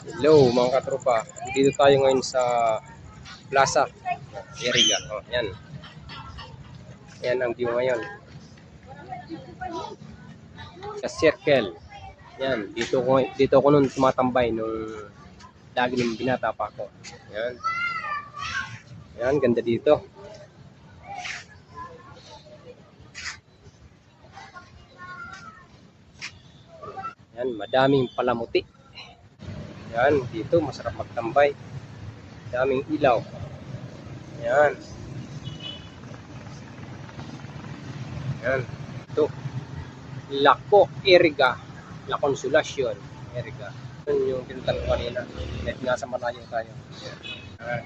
Hello mga katropa, dito tayo ngayon sa Plaza Iriga. Oh, yan. Yan ang view ngayon. Sa Circle. Yan, dito ko noon tumatambay nung lagi nung binata pa ako. Yan. Yan, ganda dito. Yan, madaming palamuti. Yan, dito masarap magtambay. Daming ilaw. Yan. Yan. Ito. Laco Iriga. La Consolacion Iriga. Yun yung pinuntan ko kanina. Kahit nasa malayo tayo. Yan.